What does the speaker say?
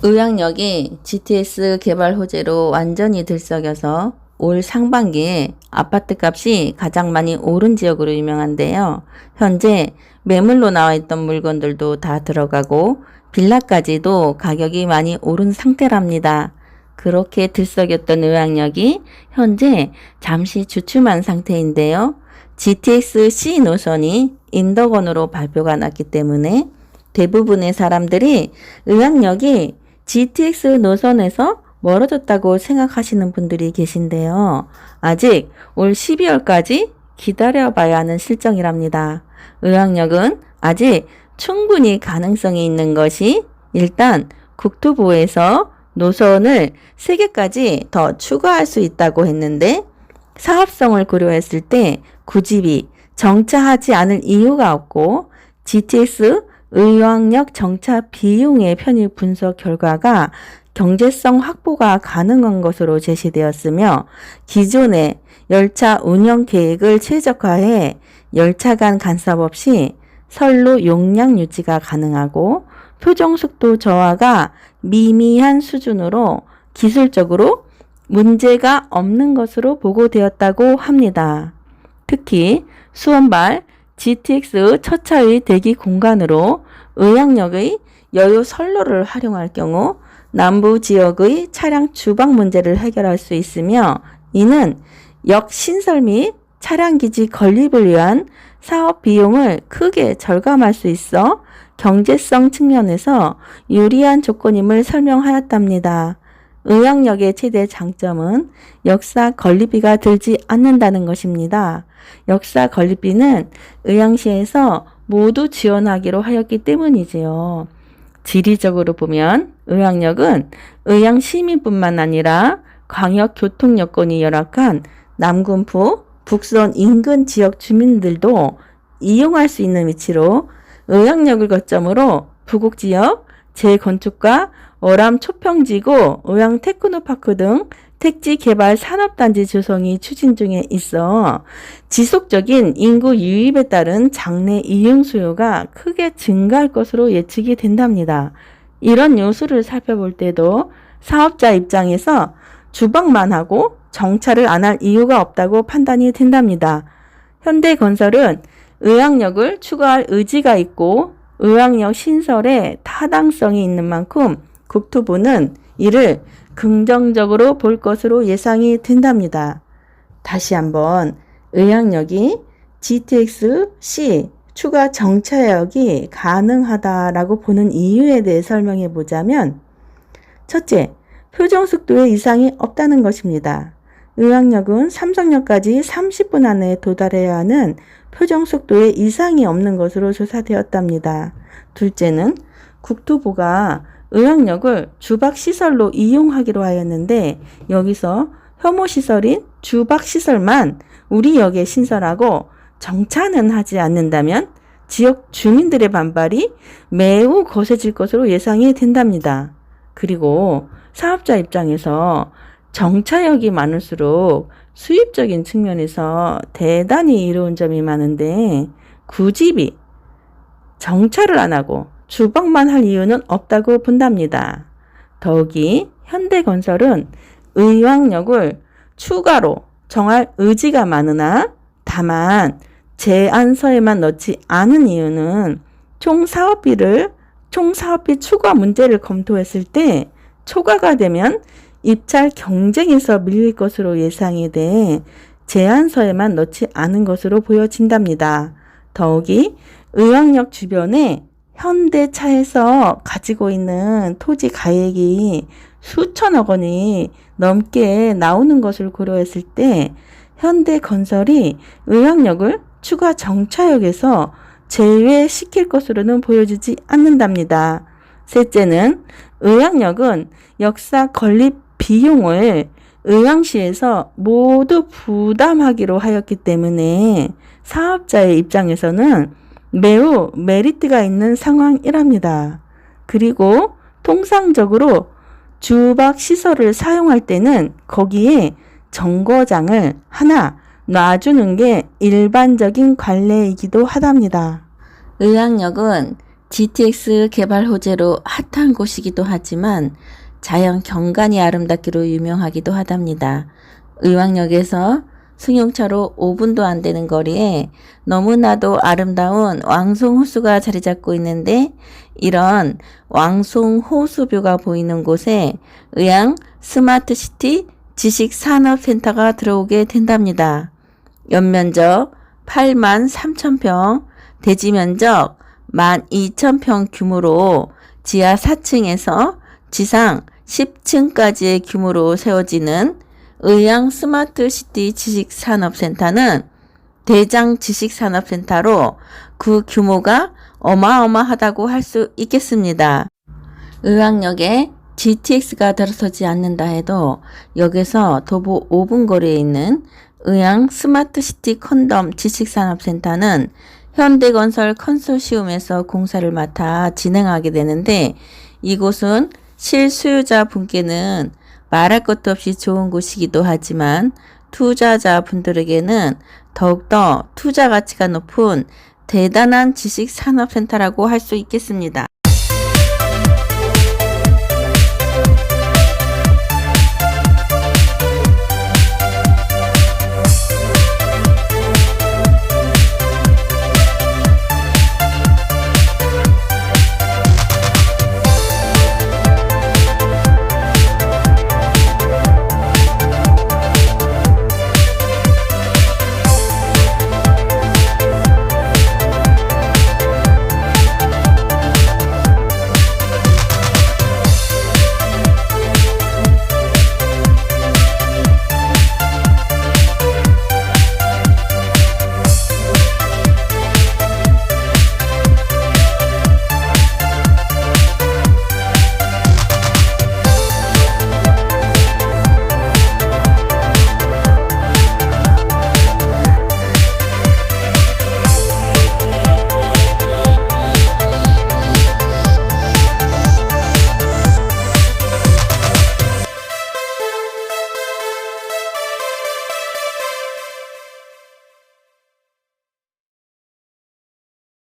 의왕역이 GTX 개발 호재로 완전히 들썩여서 올 상반기에 아파트 값이 가장 많이 오른 지역으로 유명한데요. 현재 매물로 나와 있던 물건들도 다 들어가고 빌라까지도 가격이 많이 오른 상태랍니다. 그렇게 들썩였던 의왕역이 현재 잠시 주춤한 상태인데요. GTX-C 노선이 인덕원으로 발표가 났기 때문에 대부분의 사람들이 의왕역이 GTX 노선에서 멀어졌다고 생각하시는 분들이 계신데요. 아직 올 12월까지 기다려봐야 하는 실정이랍니다. 의왕역은 아직 충분히 가능성이 있는 것이 일단 국토부에서 노선을 3개까지 더 추가할 수 있다고 했는데 사업성을 고려했을 때 굳이 정차하지 않을 이유가 없고 GTX 의왕역 정차 비용의 편입 분석 결과가 경제성 확보가 가능한 것으로 제시되었으며 기존의 열차 운영 계획을 최적화해 열차 간 간섭 없이 선로 용량 유지가 가능하고 표정속도 저하가 미미한 수준으로 기술적으로 문제가 없는 것으로 보고되었다고 합니다. 특히 수원발 GTX 첫차의 대기 공간으로 의왕역의 여유 선로를 활용할 경우 남부 지역의 차량 주방 문제를 해결할 수 있으며 이는 역 신설 및 차량 기지 건립을 위한 사업 비용을 크게 절감할 수 있어 경제성 측면에서 유리한 조건임을 설명하였답니다. 의왕역의 최대 장점은 역사 건립비가 들지 않는다는 것입니다. 역사 건립비는 의왕시에서 모두 지원하기로 하였기 때문이지요. 지리적으로 보면 의왕역은 의왕 시민뿐만 아니라 광역 교통 여건이 열악한 남군포, 북선 인근 지역 주민들도 이용할 수 있는 위치로 의왕역을 거점으로 부곡지역, 재건축과 어람 초평지구, 의왕 테크노파크 등 택지 개발 산업단지 조성이 추진 중에 있어 지속적인 인구 유입에 따른 장래 이용 수요가 크게 증가할 것으로 예측이 된답니다. 이런 요소를 살펴볼 때도 사업자 입장에서 주방만 하고 정차를 안 할 이유가 없다고 판단이 된답니다. 현대건설은 의왕역을 추가할 의지가 있고 의왕역 신설에 타당성이 있는 만큼 국토부는 이를 긍정적으로 볼 것으로 예상이 된답니다. 다시 한번 의왕역이 GTX-C 추가 정차역이 가능하다라고 보는 이유에 대해 설명해 보자면 첫째, 표정속도에 이상이 없다는 것입니다. 의왕역은 삼성역까지 30분 안에 도달해야 하는 표정속도에 이상이 없는 것으로 조사되었답니다. 둘째는 국토부가 의왕역을 주박시설로 이용하기로 하였는데 여기서 혐오시설인 주박시설만 우리 역에 신설하고 정차는 하지 않는다면 지역 주민들의 반발이 매우 거세질 것으로 예상이 된답니다. 그리고 사업자 입장에서 정차역이 많을수록 수입적인 측면에서 대단히 이로운 점이 많은데 굳이 정차를 안 하고 주방만 할 이유는 없다고 본답니다. 더욱이 현대건설은 의왕역을 추가로 정할 의지가 많으나 다만 제안서에만 넣지 않은 이유는 총사업비 추가 문제를 검토했을 때 초과가 되면 입찰 경쟁에서 밀릴 것으로 예상이 돼 제안서에만 넣지 않은 것으로 보여진답니다. 더욱이 의왕역 주변에 현대차에서 가지고 있는 토지 가액이 수천억 원이 넘게 나오는 것을 고려했을 때 현대건설이 의왕역을 추가 정차역에서 제외시킬 것으로는 보여지지 않는답니다. 셋째는 의왕역은 역사 건립 비용을 의왕시에서 모두 부담하기로 하였기 때문에 사업자의 입장에서는 매우 메리트가 있는 상황이랍니다. 그리고 통상적으로 주박시설을 사용할 때는 거기에 정거장을 하나 놔주는 게 일반적인 관례이기도 하답니다. 의왕역은 GTX 개발 호재로 핫한 곳이기도 하지만 자연 경관이 아름답기로 유명하기도 하답니다. 의왕역에서 승용차로 5분도 안 되는 거리에 너무나도 아름다운 왕송호수가 자리 잡고 있는데, 이런 왕송호수뷰가 보이는 곳에 의왕 스마트시티 지식산업센터가 들어오게 된답니다. 연면적 83,000평, 대지면적 12,000평 규모로 지하 4층에서 지상 10층까지의 규모로 세워지는 의왕 스마트시티 지식산업센터는 대장 지식산업센터로 그 규모가 어마어마하다고 할 수 있겠습니다. 의왕역에 GTX가 들어서지 않는다 해도 역에서 도보 5분 거리에 있는 의왕 스마트시티 콘덤 지식산업센터는 현대건설 컨소시움에서 공사를 맡아 진행하게 되는데, 이곳은 실수요자 분께는 말할 것도 없이 좋은 곳이기도 하지만 투자자 분들에게는 더욱더 투자 가치가 높은 대단한 지식산업센터라고 할 수 있겠습니다.